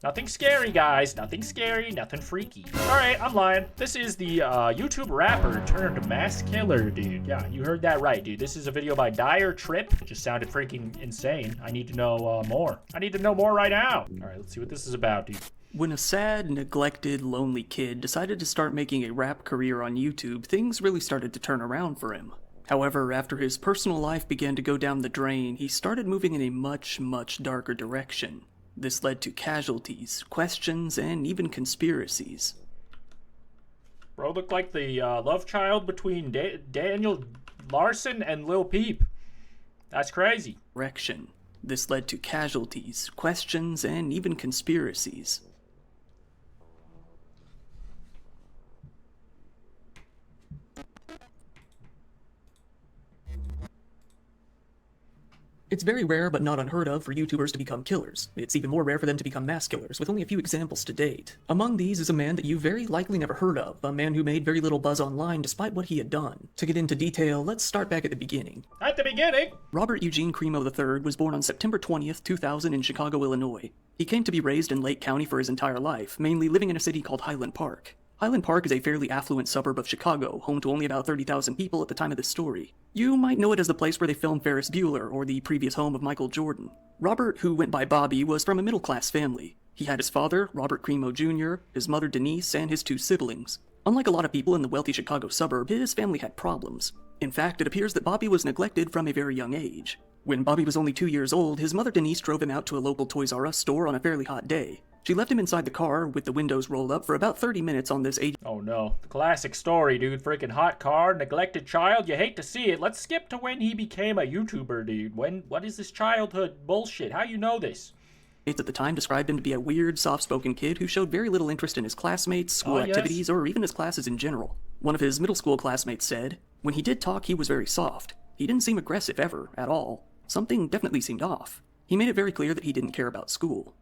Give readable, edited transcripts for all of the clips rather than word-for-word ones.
Nothing scary, guys. Nothing scary, nothing freaky. Alright, I'm lying. This is the YouTube rapper turned mass killer, dude. Yeah, you heard that right, dude. This is a video by Dire Trip. It just sounded freaking insane. I need to know more. I need to know more right now. Alright, let's see what this is about, dude. When a sad, neglected, lonely kid decided to start making a rap career on YouTube, things really started to turn around for him. However, after his personal life began to go down the drain, he started moving in a much, much darker direction. This led to casualties, questions, and even conspiracies. Bro looked like the love child between Daniel Larson and Lil Peep. That's crazy. This led to casualties, questions, and even conspiracies. It's very rare but not unheard of for YouTubers to become killers. It's even more rare for them to become mass killers, with only a few examples to date. Among these is a man that you very likely never heard of, a man who made very little buzz online despite what he had done. To get into detail, let's start back at the beginning. At the beginning? Robert Eugene Cremo III was born on September 20th, 2000 in Chicago, Illinois. He came to be raised in Lake County for his entire life, mainly living in a city called Highland Park. Highland Park is a fairly affluent suburb of Chicago, home to only about 30,000 people at the time of this story. You might know it as the place where they filmed Ferris Bueller, or the previous home of Michael Jordan. Robert, who went by Bobby, was from a middle-class family. He had his father, Robert Cremo Jr., his mother Denise, and his two siblings. Unlike a lot of people in the wealthy Chicago suburb, his family had problems. In fact, it appears that Bobby was neglected from a very young age. When Bobby was only 2 years old, his mother Denise drove him out to a local Toys R Us store on a fairly hot day. She left him inside the car, with the windows rolled up, for about 30 minutes on this age. Oh no, the classic story, dude. Freaking hot car, neglected child, you hate to see it. Let's skip to when he became a YouTuber, dude. What is this childhood bullshit? How you know this? At the time described him to be a weird, soft-spoken kid who showed very little interest in his classmates, school activities, or even his classes in general. One of his middle school classmates said, when he did talk, he was very soft. He didn't seem aggressive ever, at all. Something definitely seemed off. He made it very clear that he didn't care about school.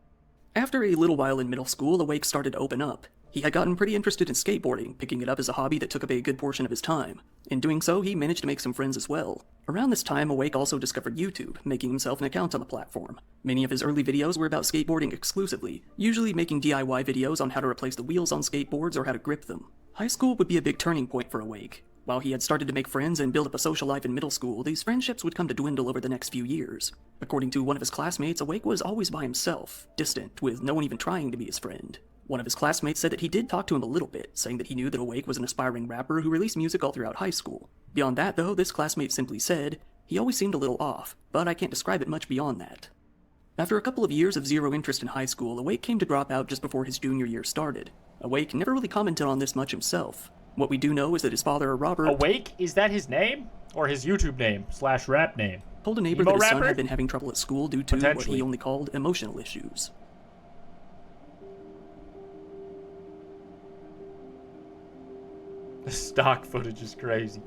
After a little while in middle school, Awake started to open up. He had gotten pretty interested in skateboarding, picking it up as a hobby that took up a good portion of his time. In doing so, he managed to make some friends as well. Around this time, Awake also discovered YouTube, making himself an account on the platform. Many of his early videos were about skateboarding exclusively, usually making DIY videos on how to replace the wheels on skateboards or how to grip them. High school would be a big turning point for Awake. While he had started to make friends and build up a social life in middle school, these friendships would come to dwindle over the next few years. According to one of his classmates, Awake was always by himself, distant, with no one even trying to be his friend. One of his classmates said that he did talk to him a little bit, saying that he knew that Awake was an aspiring rapper who released music all throughout high school. Beyond that, though, this classmate simply said, he always seemed a little off, but I can't describe it much beyond that. After a couple of years of zero interest in high school, Awake came to drop out just before his junior year started. Awake never really commented on this much himself. What we do know is that his father, Robert... Awake? Is that his name? Or his YouTube name / rap name? Told a neighbor that his son had been having trouble at school due to what he only called emotional issues. The stock footage is crazy.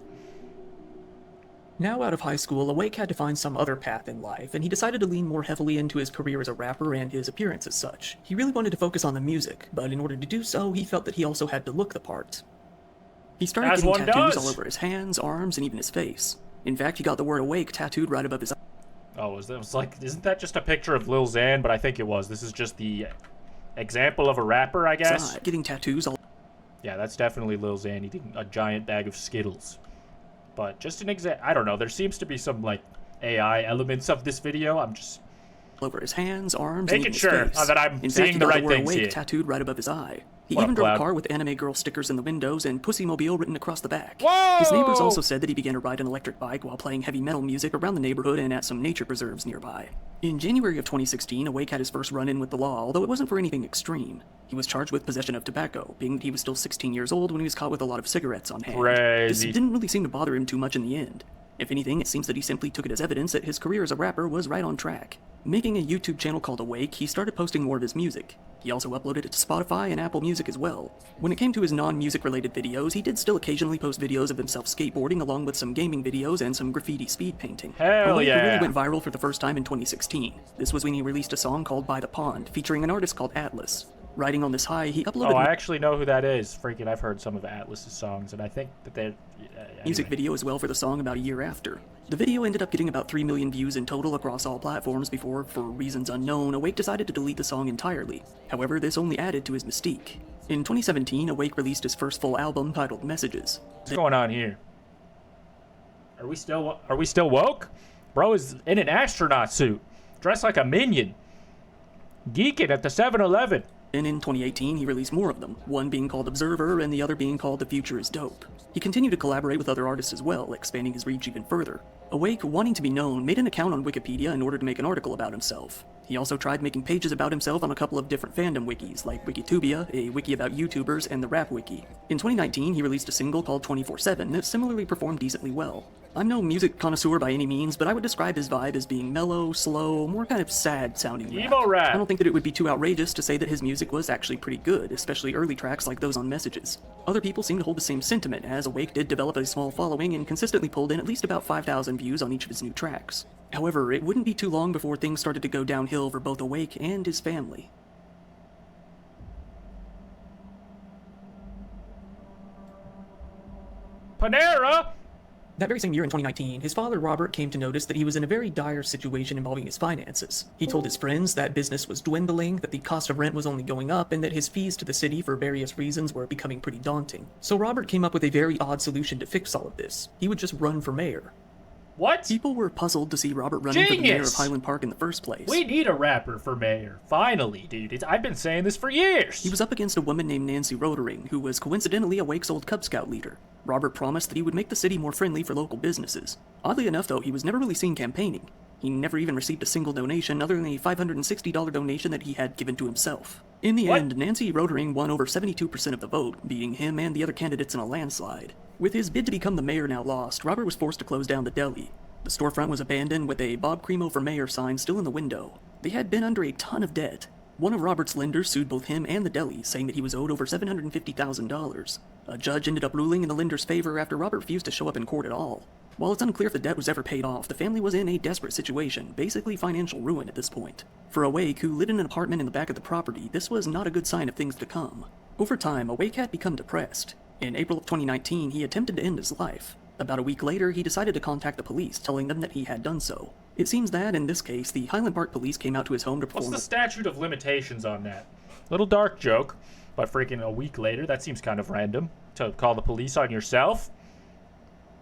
Now out of high school, Awake had to find some other path in life, and he decided to lean more heavily into his career as a rapper and his appearance as such. He really wanted to focus on the music, but in order to do so, he felt that he also had to look the part. He started getting tattoos all over his hands, arms, and even his face. In fact, he got the word Awake tattooed right above his eye. Oh, isn't that just a picture of Lil Xan? But I think it was. This is just the example of a rapper, I guess. Getting tattoos all... Yeah, that's definitely Lil Xan eating a giant bag of Skittles. But just an I don't know, there seems to be some, like, AI elements of this video. I'm just... over his hands, arms, making sure that I'm seeing the right things here. Tattooed right above his eye. He even drove a car with anime girl stickers in the windows and Pussymobile written across the back. Whoa! His neighbors also said that he began to ride an electric bike while playing heavy metal music around the neighborhood and at some nature preserves nearby. In January of 2016, Awake had his first run-in with the law, although it wasn't for anything extreme. He was charged with possession of tobacco, being that he was still 16 years old when he was caught with a lot of cigarettes on hand. Crazy. This didn't really seem to bother him too much in the end. If anything, it seems that he simply took it as evidence that his career as a rapper was right on track. Making a YouTube channel called Awake, he started posting more of his music. He also uploaded it to Spotify and Apple Music as well. When it came to his non-music related videos, he did still occasionally post videos of himself skateboarding along with some gaming videos and some graffiti speed painting. Awake really went viral for the first time in 2016. This was when he released a song called By the Pond, featuring an artist called Atlas. Riding on this high, he uploaded... Oh, I actually know who that is. Freaking, I've heard some of Atlas's songs, and I think that they're... music video as well for the song about a year after. The video ended up getting about 3 million views in total across all platforms before, for reasons unknown, Awake decided to delete the song entirely. However, this only added to his mystique. In 2017, Awake released his first full album titled Messages. What's going on here? Are we still woke? Bro is in an astronaut suit, dressed like a minion, geeking at the 7-Eleven. And in 2018, he released more of them, one being called Observer and the other being called The Future is Dope. He continued to collaborate with other artists as well, expanding his reach even further. Awake, wanting to be known, made an account on Wikipedia in order to make an article about himself. He also tried making pages about himself on a couple of different fandom wikis, like Wikitubia, a wiki about YouTubers, and the Rap Wiki. In 2019, he released a single called 24/7 that similarly performed decently well. I'm no music connoisseur by any means, but I would describe his vibe as being mellow, slow, more kind of sad-sounding rap. Emo rap. I don't think that it would be too outrageous to say that his music was actually pretty good, especially early tracks like those on Messages. Other people seem to hold the same sentiment, as Awake did develop a small following and consistently pulled in at least about 5,000 views on each of his new tracks. However, it wouldn't be too long before things started to go downhill for both Awake and his family. Panera! That very same year in 2019, his father Robert came to notice that he was in a very dire situation involving his finances. He told his friends that business was dwindling, that the cost of rent was only going up, and that his fees to the city for various reasons were becoming pretty daunting. So Robert came up with a very odd solution to fix all of this. He would just run for mayor. What? People were puzzled to see Robert running for the mayor of Highland Park in the first place. We need a rapper for mayor. Finally, dude. I've been saying this for years. He was up against a woman named Nancy Rotering, who was coincidentally Awake's old Cub Scout leader. Robert promised that he would make the city more friendly for local businesses. Oddly enough, though, he was never really seen campaigning. He never even received a single donation other than a $560 donation that he had given to himself. In the end, Nancy Rotering won over 72% of the vote, beating him and the other candidates in a landslide. With his bid to become the mayor now lost, Robert was forced to close down the deli. The storefront was abandoned with a Bob Cremo for Mayor sign still in the window. They had been under a ton of debt. One of Robert's lenders sued both him and the deli, saying that he was owed over $750,000. A judge ended up ruling in the lender's favor after Robert refused to show up in court at all. While it's unclear if the debt was ever paid off, the family was in a desperate situation, basically financial ruin at this point. For Awake, who lived in an apartment in the back of the property, this was not a good sign of things to come. Over time, Awake had become depressed. In April of 2019, he attempted to end his life. About a week later, he decided to contact the police, telling them that he had done so. It seems that, in this case, the Highland Park police came out to his home to perform... What's the statute of limitations on that? Little dark joke, but freaking a week later, that seems kind of random. To call the police on yourself?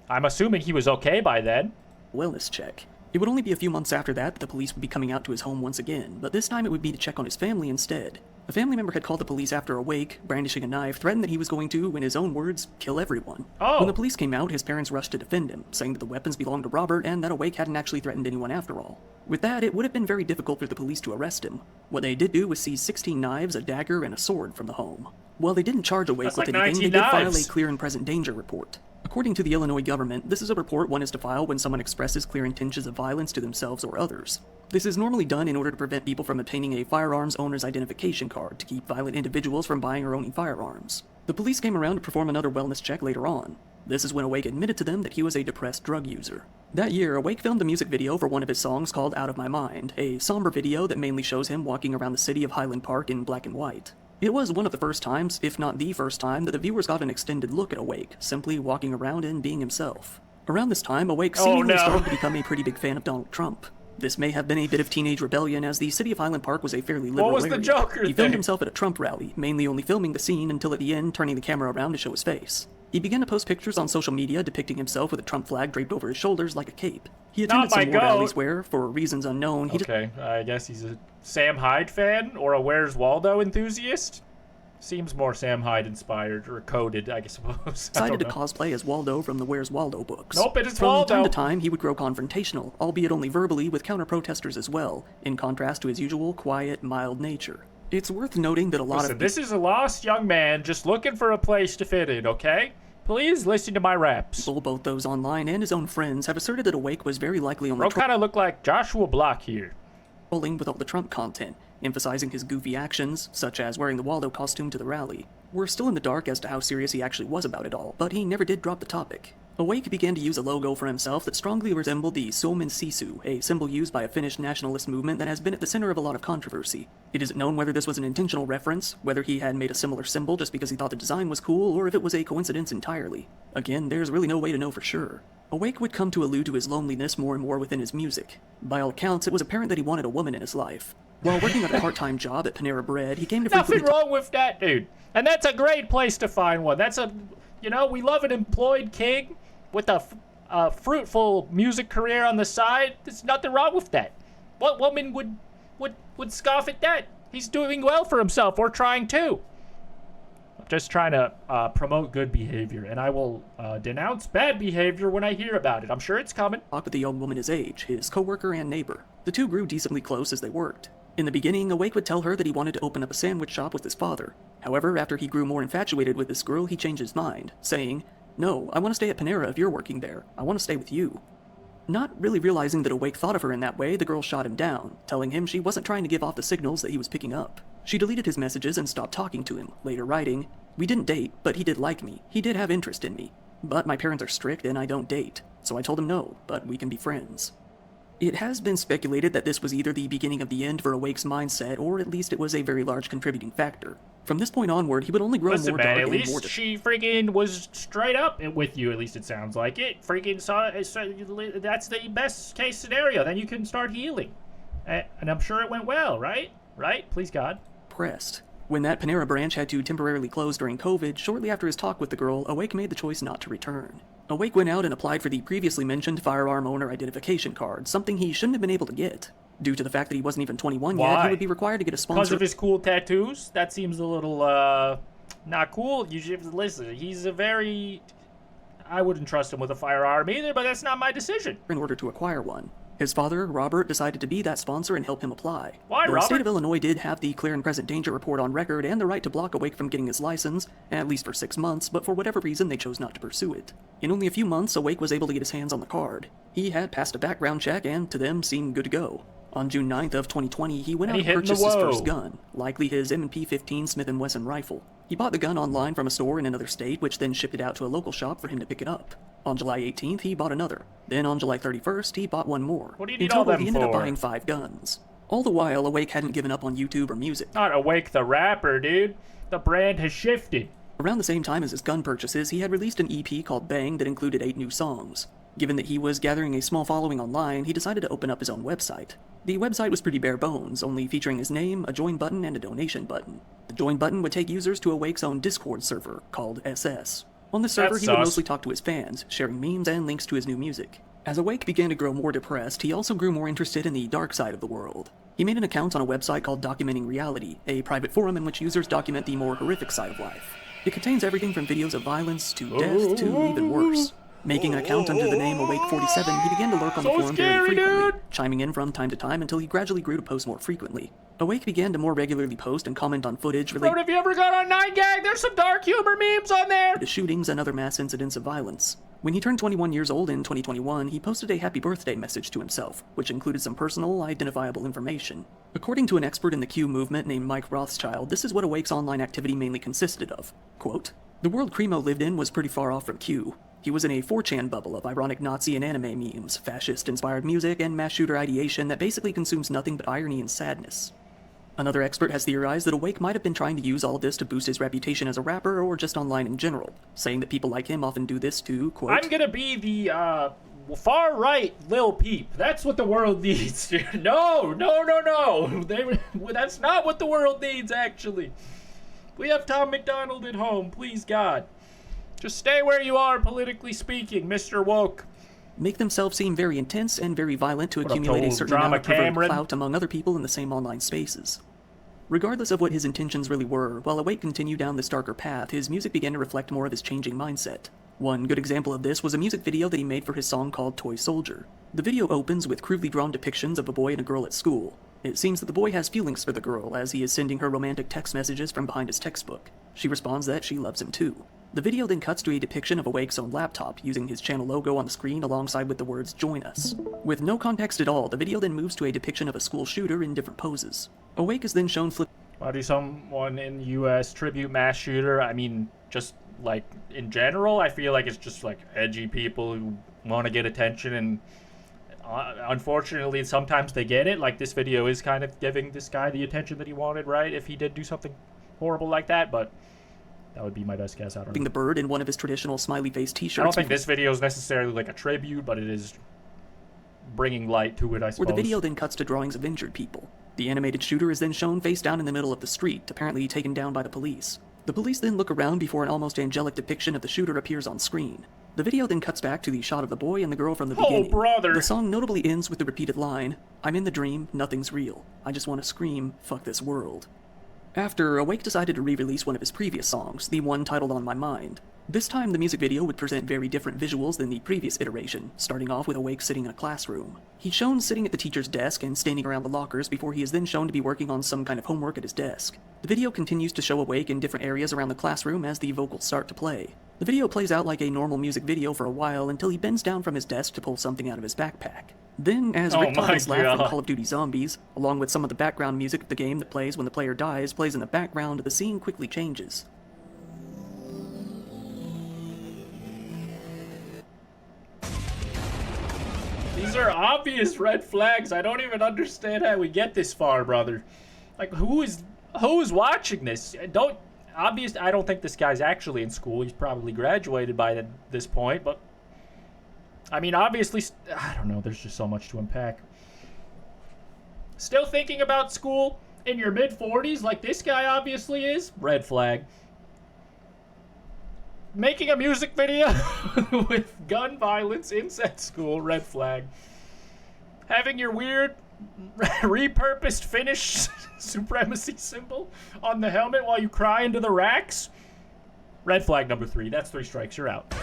I'm assuming he was okay by then. Wellness check. It would only be a few months after that the police would be coming out to his home once again, but this time it would be to check on his family instead. A family member had called the police after Awake, brandishing a knife, threatened that he was going to, in his own words, kill everyone. Oh. When the police came out, his parents rushed to defend him, saying that the weapons belonged to Robert and that Awake hadn't actually threatened anyone after all. With that, it would have been very difficult for the police to arrest him. What they did do was seize 16 knives, a dagger, and a sword from the home. While they didn't charge Awake with anything, they did file a clear and present danger report. According to the Illinois government, this is a report one is to file when someone expresses clear intentions of violence to themselves or others. This is normally done in order to prevent people from obtaining a firearms owner's identification card to keep violent individuals from buying or owning firearms. The police came around to perform another wellness check later on. This is when Awake admitted to them that he was a depressed drug user. That year, Awake filmed a music video for one of his songs called Out of My Mind, a somber video that mainly shows him walking around the city of Highland Park in black and white. It was one of the first times, if not the first time, that the viewers got an extended look at Awake, simply walking around and being himself. Around this time, Awake seemingly started to become a pretty big fan of Donald Trump. This may have been a bit of teenage rebellion, as the city of Highland Park was a fairly liberal area. What was the Joker thing? He filmed himself at a Trump rally, mainly only filming the scene until at the end turning the camera around to show his face. He began to post pictures on social media depicting himself with a Trump flag draped over his shoulders like a cape. He attended some more rallies where, for reasons unknown, I guess he's a Sam Hyde fan or a Where's Waldo enthusiast? Seems more Sam Hyde inspired or coded, I suppose. Decided to cosplay as Waldo from the Where's Waldo books. Nope, it is From Waldo. Time to time, he would grow confrontational, albeit only verbally, with counter-protesters as well, in contrast to his usual quiet, mild nature. It's worth noting that this is a lost young man just looking for a place to fit in, okay? Please listen to my raps. People, both those online and his own friends, have asserted that Awake was very likely on the kind of look like Joshua Block here. Trolling with all the Trump content, emphasizing his goofy actions, such as wearing the Waldo costume to the rally. We're still in the dark as to how serious he actually was about it all, but he never did drop the topic. Awake began to use a logo for himself that strongly resembled the Suomen Sisu, a symbol used by a Finnish nationalist movement that has been at the center of a lot of controversy. It isn't known whether this was an intentional reference, whether he had made a similar symbol just because he thought the design was cool, or if it was a coincidence entirely. Again, there's really no way to know for sure. Awake would come to allude to his loneliness more and more within his music. By all accounts, it was apparent that he wanted a woman in his life. While working at a part-time job at Panera Bread, he came to Nothing wrong with that, dude. And that's a great place to find one. That's we love an employed king with a fruitful music career on the side. There's nothing wrong with that. What woman would scoff at that? He's doing well for himself, or trying to. I'm just trying to promote good behavior, and I will denounce bad behavior when I hear about it. I'm sure it's coming. Talked with the young woman his age, his coworker and neighbor. The two grew decently close as they worked. In the beginning, Awake would tell her that he wanted to open up a sandwich shop with his father. However, after he grew more infatuated with this girl, he changed his mind, saying, "No, I want to stay at Panera if you're working there. I want to stay with you." Not really realizing that Awake thought of her in that way, the girl shot him down, telling him she wasn't trying to give off the signals that he was picking up. She deleted his messages and stopped talking to him, later writing, "We didn't date, but he did like me. He did have interest in me. But my parents are strict and I don't date. So I told him no, but we can be friends." It has been speculated that this was either the beginning of the end for Awake's mindset, or at least it was a very large contributing factor. From this point onward, he would only grow more dark at and least more she freaking was straight up with you, at least it sounds like it. Freaking that's the best case scenario. Then you can start healing. And I'm sure it went well, right? Right? Please, God. Pressed. When that Panera branch had to temporarily close during COVID, shortly after his talk with the girl, Awake made the choice not to return. Awake went out and applied for the previously mentioned firearm owner identification card, something he shouldn't have been able to get. Due to the fact that he wasn't even 21 yet, he would be required to get a sponsor. Because of his cool tattoos? That seems a little, not cool. You should listen. He's a very... I wouldn't trust him with a firearm either, but that's not my decision. In order to acquire one. His father, Robert, decided to be that sponsor and help him apply. Why, Robert? The state of Illinois did have the clear and present danger report on record and the right to block Awake from getting his license, at least for 6 months, but for whatever reason they chose not to pursue it. In only a few months, Awake was able to get his hands on the card. He had passed a background check and, to them, seemed good to go. On June 9th of 2020, he went out and purchased his first gun, likely his M&P 15 Smith & Wesson rifle. He bought the gun online from a store in another state, which then shipped it out to a local shop for him to pick it up. On July 18th, he bought another. Then on July 31st, he bought one more. What do you need all them for? He ended up buying 5 guns. All the while, Awake hadn't given up on YouTube or music. Not Awake the rapper, dude. The brand has shifted. Around the same time as his gun purchases, he had released an EP called Bang that included 8 new songs. Given that he was gathering a small following online, he decided to open up his own website. The website was pretty bare bones, only featuring his name, a join button, and a donation button. The join button would take users to Awake's own Discord server, called SS. On this server, he would mostly talk to his fans, sharing memes and links to his new music. As Awake began to grow more depressed, he also grew more interested in the dark side of the world. He made an account on a website called Documenting Reality, a private forum in which users document the more horrific side of life. It contains everything from videos of violence to death to even worse. Making an account under the name Awake47, he began to lurk on the forum very frequently, chiming in from time to time until he gradually grew to post more frequently. Awake began to more regularly post and comment on footage related have you ever got on 9gag? There's some dark humor memes on there! To shootings and other mass incidents of violence. When he turned 21 years old in 2021, he posted a happy birthday message to himself, which included some personal, identifiable information. According to an expert in the Q movement named Mike Rothschild, this is what Awake's online activity mainly consisted of. Quote, "The world Cremo lived in was pretty far off from Q. He was in a 4chan bubble of ironic Nazi and anime memes, fascist-inspired music, and mass shooter ideation that basically consumes nothing but irony and sadness." Another expert has theorized that Awake might have been trying to use all of this to boost his reputation as a rapper or just online in general, saying that people like him often do this to, quote, "I'm gonna be the, far-right Lil Peep. That's what the world needs, dude. No. That's not what the world needs, actually. We have Tom McDonald at home, please, God. Just stay where you are, politically speaking, Mr. Woke." Make themselves seem very intense and very violent to accumulate a certain amount of perverted clout among other people in the same online spaces. Regardless of what his intentions really were, while Awake continued down this darker path, his music began to reflect more of his changing mindset. One good example of this was a music video that he made for his song called Toy Soldier. The video opens with crudely drawn depictions of a boy and a girl at school. It seems that the boy has feelings for the girl as he is sending her romantic text messages from behind his textbook. She responds that she loves him too. The video then cuts to a depiction of Awake's own laptop, using his channel logo on the screen alongside with the words, "Join us." With no context at all, the video then moves to a depiction of a school shooter in different poses. Awake is then shown flip. Why do someone in the U.S. tribute mass shooter? I mean, just like, in general, I feel like it's just, like, edgy people who want to get attention, and unfortunately, sometimes they get it. Like, this video is kind of giving this guy the attention that he wanted, right? If he did do something horrible like that, but that would be my best guess. I don't know. The bird in one of his traditional smiley face t-shirts. I don't think this video is necessarily like a tribute, but it is bringing light to it, I suppose. Where the video then cuts to drawings of injured people. The animated shooter is then shown face down in the middle of the street, apparently taken down by the police. The police then look around before an almost angelic depiction of the shooter appears on screen. The video then cuts back to the shot of the boy and the girl from the beginning. Oh, brother! The song notably ends with the repeated line, "I'm in the dream, nothing's real. I just want to scream, fuck this world." After, Awake decided to re-release one of his previous songs, the one titled On My Mind. This time, the music video would present very different visuals than the previous iteration, starting off with Awake sitting in a classroom. He's shown sitting at the teacher's desk and standing around the lockers before he is then shown to be working on some kind of homework at his desk. The video continues to show Awake in different areas around the classroom as the vocals start to play. The video plays out like a normal music video for a while until he bends down from his desk to pull something out of his backpack. Then, as Rick Thomas laugh from Call of Duty Zombies, along with some of the background music of the game that plays when the player dies plays in the background, the scene quickly changes. These are obvious red flags. I don't even understand how we get this far, brother. Like, who is watching this? I don't think this guy's actually in school. He's probably graduated by this point, but I mean, obviously, I don't know. There's just so much to unpack. Still thinking about school in your mid-40s like this guy obviously is? Red flag. Making a music video with gun violence in said school? Red flag. Having your weird repurposed Finnish supremacy symbol on the helmet while you cry into the racks? Red flag number 3. That's 3 strikes. You're out.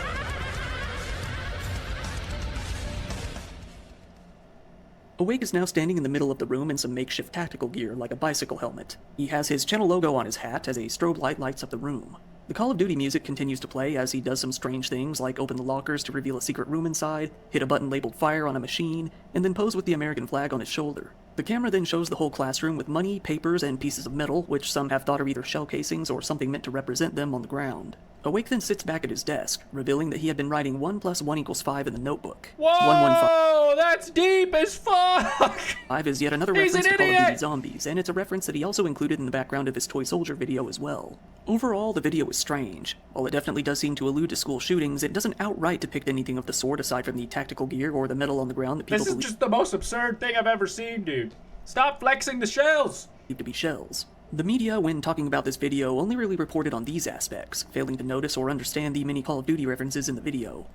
Awake is now standing in the middle of the room in some makeshift tactical gear, like a bicycle helmet. He has his channel logo on his hat as a strobe light lights up the room. The Call of Duty music continues to play as he does some strange things like open the lockers to reveal a secret room inside, hit a button labeled fire on a machine, and then pose with the American flag on his shoulder. The camera then shows the whole classroom with money, papers, and pieces of metal, which some have thought are either shell casings or something meant to represent them, on the ground. Awake then sits back at his desk, revealing that he had been writing 1 + 1 = 5 in the notebook. Whoa! 115. That's deep as fuck! 5 is yet another reference to Call of Duty Zombies, and it's a reference that he also included in the background of his Toy Soldier video as well. Overall, the video is strange. While it definitely does seem to allude to school shootings, it doesn't outright depict anything of the sort aside from the tactical gear or the metal on the ground that people believe. This is just the most absurd thing I've ever seen, dude. Stop flexing the shells! To be shells. The media, when talking about this video, only really reported on these aspects, failing to notice or understand the many Call of Duty references in the video.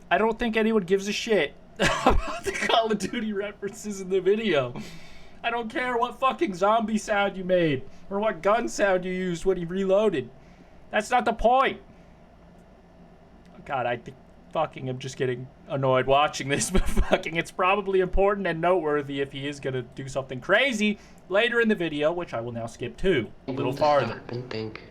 I don't think anyone gives a shit about the Call of Duty references in the video. I don't care what fucking zombie sound you made, or what gun sound you used when you reloaded. That's not the point. God, I think fucking I'm just getting annoyed watching this, but fucking it's probably important and noteworthy if he is gonna do something crazy later in the video, which I will now skip to a little farther. And think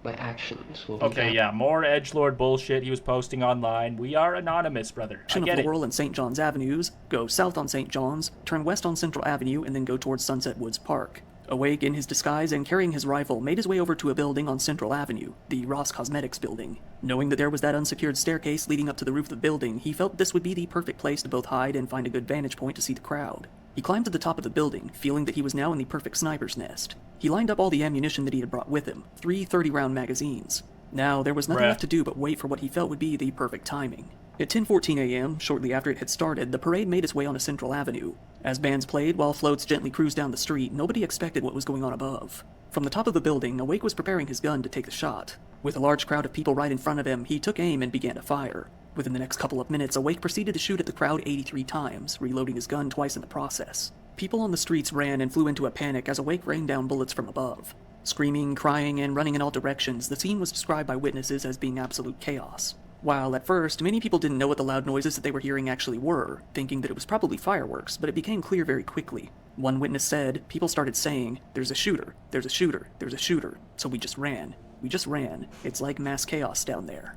my actions will okay, yeah, more edgelord bullshit he was posting online. We are anonymous, brother. I get it. Laurel and St. John's Avenues, go south on St. John's, turn west on Central Avenue, and then go towards Sunset Woods Park. Awake in his disguise and carrying his rifle, made his way over to a building on Central Avenue, the Ross Cosmetics building. Knowing that there was that unsecured staircase leading up to the roof of the building, he felt this would be the perfect place to both hide and find a good vantage point to see the crowd. He climbed to the top of the building, feeling that he was now in the perfect sniper's nest. He lined up all the ammunition that he had brought with him, 3 30-round magazines. Now, there was nothing left to do but wait for what he felt would be the perfect timing. At 10:14 a.m., shortly after it had started, the parade made its way onto Central Avenue. As bands played while floats gently cruised down the street, nobody expected what was going on above. From the top of the building, Awake was preparing his gun to take the shot. With a large crowd of people right in front of him, he took aim and began to fire. Within the next couple of minutes, Awake proceeded to shoot at the crowd 83 times, reloading his gun twice in the process. People on the streets ran and flew into a panic as Awake rained down bullets from above. Screaming, crying, and running in all directions, the scene was described by witnesses as being absolute chaos. While at first, many people didn't know what the loud noises that they were hearing actually were, thinking that it was probably fireworks, but it became clear very quickly. One witness said, people started saying, "There's a shooter, there's a shooter, there's a shooter," so we just ran. We just ran. It's like mass chaos down there.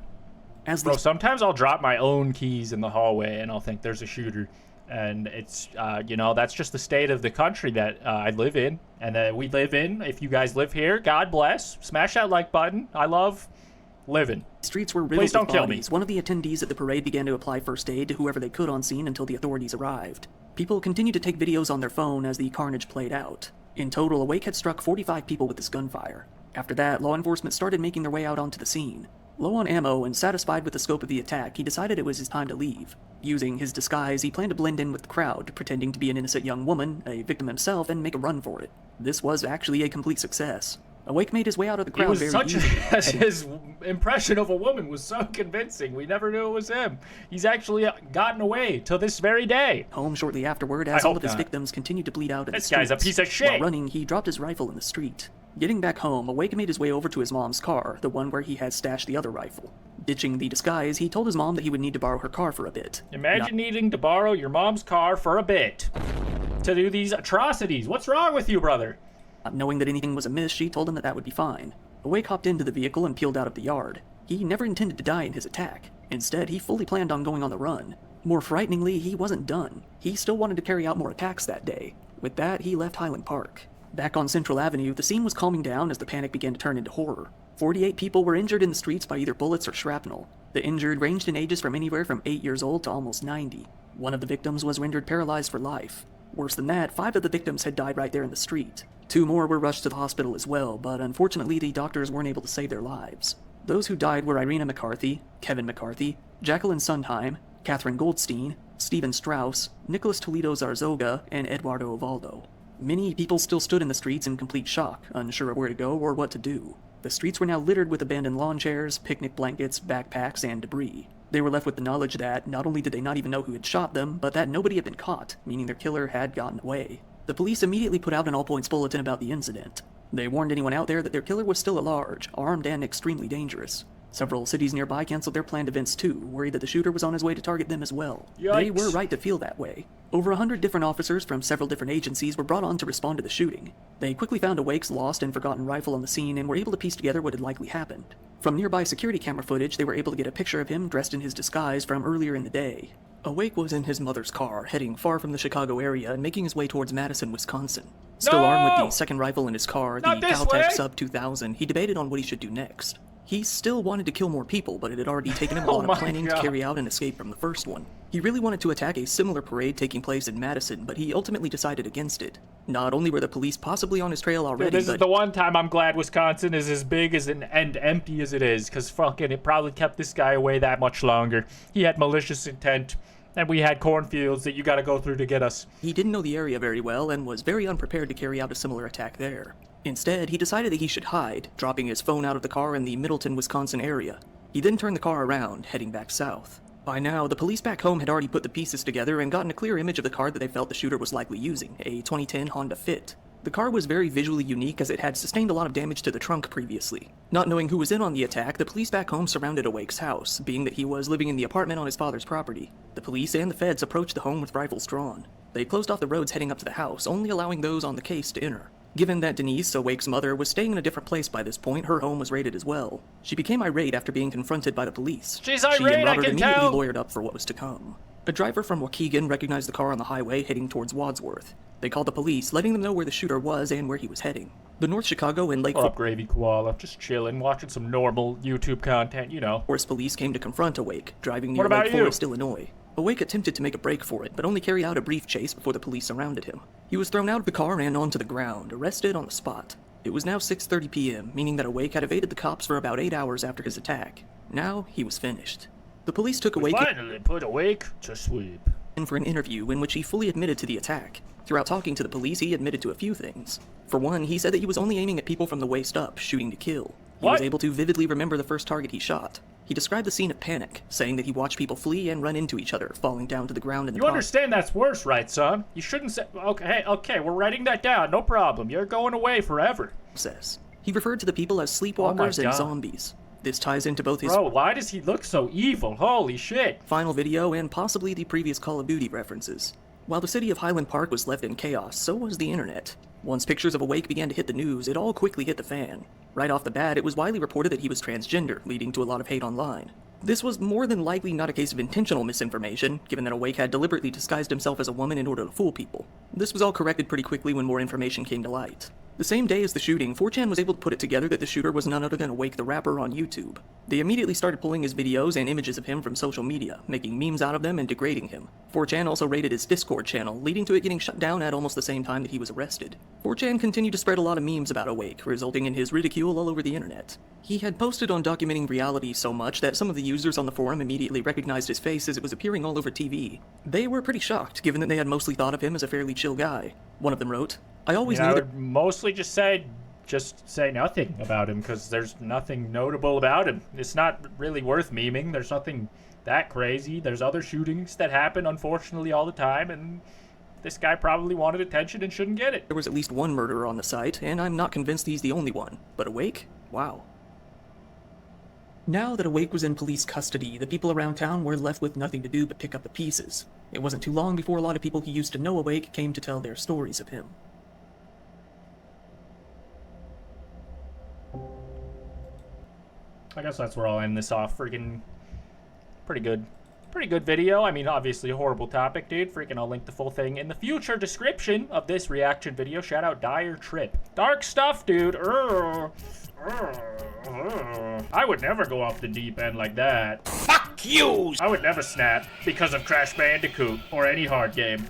Bro, sometimes I'll drop my own keys in the hallway and I'll think there's a shooter. And it's, you know, that's just the state of the country that I live in and that we live in. If you guys live here, God bless. Smash that like button. I love living. Streets were riddled Please don't with kill me. bodies. One of the attendees at the parade began to apply first aid to whoever they could on scene until the authorities arrived. People continued to take videos on their phone as the carnage played out. In total, Awake had struck 45 people with his gunfire. After that, law enforcement started making their way out onto the scene. Low on ammo and satisfied with the scope of the attack, he decided it was his time to leave. Using his disguise, he planned to blend in with the crowd, pretending to be an innocent young woman, a victim himself, and make a run for it. This was actually a complete success. Awake made his way out of the crowd very easily. His impression of a woman was so convincing. We never knew it was him. He's actually gotten away to this very day. Home shortly afterward, as all of his victims continued to bleed out in the streets. This guy's a piece of shit. While running, he dropped his rifle in the street. Getting back home, Awake made his way over to his mom's car, the one where he had stashed the other rifle. Ditching the disguise, he told his mom that he would need to borrow her car for a bit. Imagine needing to borrow your mom's car for a bit to do these atrocities. What's wrong with you, brother? Not knowing that anything was amiss, she told him that would be fine. Awake hopped into the vehicle and peeled out of the yard. He never intended to die in his attack. Instead, he fully planned on going on the run. More frighteningly, he wasn't done. He still wanted to carry out more attacks that day. With that, he left Highland Park. Back on Central Avenue, the scene was calming down as the panic began to turn into horror. 48 people were injured in the streets by either bullets or shrapnel. The injured ranged in ages from anywhere from 8 years old to almost 90. One of the victims was rendered paralyzed for life. Worse than that, 5 of the victims had died right there in the street. 2 more were rushed to the hospital as well, but unfortunately the doctors weren't able to save their lives. Those who died were Irina McCarthy, Kevin McCarthy, Jacqueline Sondheim, Catherine Goldstein, Stephen Strauss, Nicholas Toledo Zarzoga, and Eduardo Ovaldo. Many people still stood in the streets in complete shock, unsure of where to go or what to do. The streets were now littered with abandoned lawn chairs, picnic blankets, backpacks, and debris. They were left with the knowledge that not only did they not even know who had shot them, but that nobody had been caught, meaning their killer had gotten away. The police immediately put out an all-points bulletin about the incident. They warned anyone out there that their killer was still at large, armed, and extremely dangerous. Several cities nearby canceled their planned events too, worried that the shooter was on his way to target them as well. Yikes. They were right to feel that way. Over 100 different officers from several different agencies were brought on to respond to the shooting. They quickly found Awake's lost and forgotten rifle on the scene and were able to piece together what had likely happened. From nearby security camera footage, they were able to get a picture of him dressed in his disguise from earlier in the day. Awake was in his mother's car, heading far from the Chicago area and making his way towards Madison, Wisconsin. Still armed with the second rifle in his car, the Caltech Sub 2000, he debated on what he should do next. He still wanted to kill more people, but it had already taken him a lot of planning to carry out an escape from the first one. He really wanted to attack a similar parade taking place in Madison, but he ultimately decided against it. Not only were the police possibly on his trail already, Dude, this is the one time I'm glad Wisconsin is as big as and empty as it is, because fucking it probably kept this guy away that much longer. He had malicious intent, and we had cornfields that you gotta go through to get us. He didn't know the area very well and was very unprepared to carry out a similar attack there. Instead, he decided that he should hide, dropping his phone out of the car in the Middleton, Wisconsin area. He then turned the car around, heading back south. By now, the police back home had already put the pieces together and gotten a clear image of the car that they felt the shooter was likely using, a 2010 Honda Fit. The car was very visually unique as it had sustained a lot of damage to the trunk previously. Not knowing who was in on the attack, the police back home surrounded Awake's house, being that he was living in the apartment on his father's property. The police and the feds approached the home with rifles drawn. They closed off the roads heading up to the house, only allowing those on the case to enter. Given that Denise, Awake's mother, was staying in a different place by this point, her home was raided as well. She became irate after being confronted by the police. She's irate, she and Robert I can immediately tell! lawyered up for what was to come. A driver from Waukegan recognized the car on the highway heading towards Wadsworth. They called the police, letting them know where the shooter was and where he was heading. The North Chicago and Lake What up, Gravy Koala? Just chilling, watching some normal YouTube content, you know. Forest police came to confront Awake, driving near What about Lake you? Forest, Illinois. Awake attempted to make a break for it, but only carried out a brief chase before the police surrounded him. He was thrown out of the car and onto the ground, arrested on the spot. It was now 6:30 p.m., meaning that Awake had evaded the cops for about 8 hours after his attack. Now, he was finished. The police took Awake Finally put Awake to sleep. in for an interview in which he fully admitted to the attack. Throughout talking to the police, he admitted to a few things. For one, he said that he was only aiming at people from the waist up, shooting to kill. He was able to vividly remember the first target he shot. He described the scene of panic, saying that he watched people flee and run into each other, falling down to the ground in the You understand that's worse, right, son? You shouldn't say... Okay, we're writing that down, no problem. You're going away forever. process. He referred to the people as sleepwalkers and zombies. This ties into both his Bro, why does he look so evil? Holy shit. final video and possibly the previous Call of Duty references. While the city of Highland Park was left in chaos, so was the internet. Once pictures of Awake began to hit the news, it all quickly hit the fan. Right off the bat, it was widely reported that he was transgender, leading to a lot of hate online. This was more than likely not a case of intentional misinformation, given that Awake had deliberately disguised himself as a woman in order to fool people. This was all corrected pretty quickly when more information came to light. The same day as the shooting, 4chan was able to put it together that the shooter was none other than Awake the rapper on YouTube. They immediately started pulling his videos and images of him from social media, making memes out of them and degrading him. 4chan also raided his Discord channel, leading to it getting shut down at almost the same time that he was arrested. 4chan continued to spread a lot of memes about Awake, resulting in his ridicule all over the internet. He had posted on documenting reality so much that some of the users on the forum immediately recognized his face as it was appearing all over TV. They were pretty shocked, given that they had mostly thought of him as a fairly chill guy. One of them wrote, I always knew I that— would mostly just say nothing about him, because there's nothing notable about him. It's not really worth memeing. There's nothing that crazy. There's other shootings that happen, unfortunately, all the time, and this guy probably wanted attention and shouldn't get it. there was at least one murderer on the site, and I'm not convinced he's the only one. But Awake? Wow. Now that Awake was in police custody, the people around town were left with nothing to do but pick up the pieces. It wasn't too long before a lot of people who used to know Awake came to tell their stories of him. I guess that's where I'll end this off. Freaking pretty good video. I mean, obviously a horrible topic, dude. Freaking I'll link the full thing in the future description of this reaction video. Shout out Dire Trip. Dark stuff, dude. I would never go off the deep end like that. Fuck you! I would never snap because of Crash Bandicoot or any hard game.